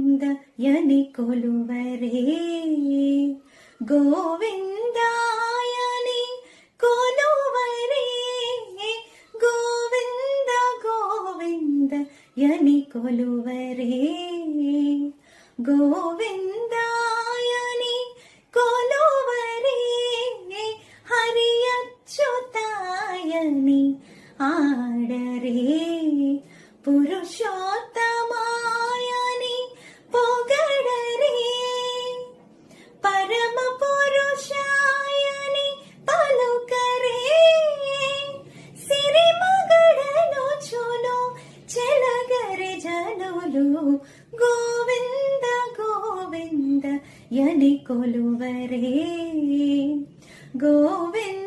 ಗೋವಿಂದ ಯನಿ ಕೊಲುವರೇ ಗೋವಿಂದಾಯನಿ ಕೊಲುವರೇ ಗೋವಿಂದ ಗೋವಿಂದ ಯನಿ ಕೊಲುವರೇ ಗೋವಿಂದಾಯನಿ ಕೊಲುವರೇ ಹರಿಯಚ್ಯುತಾಯನಿ ಆಡರೇ ಪುರುಷೋತ್ತಮಾಯನಿ ಪೊಗಡರೇ ಪರಮ ಪುರುಷಾಯನಿ ಪಲುಕರೇ ಸಿರಿ ಮಗಳನು ಚುಲು ಚೆಲಗರೆ ಜನುಲು ಗೋವಿಂದ ಗೋವಿಂದ ಯನಿ ಕೊಲುವರೇ ಗೋವಿಂದ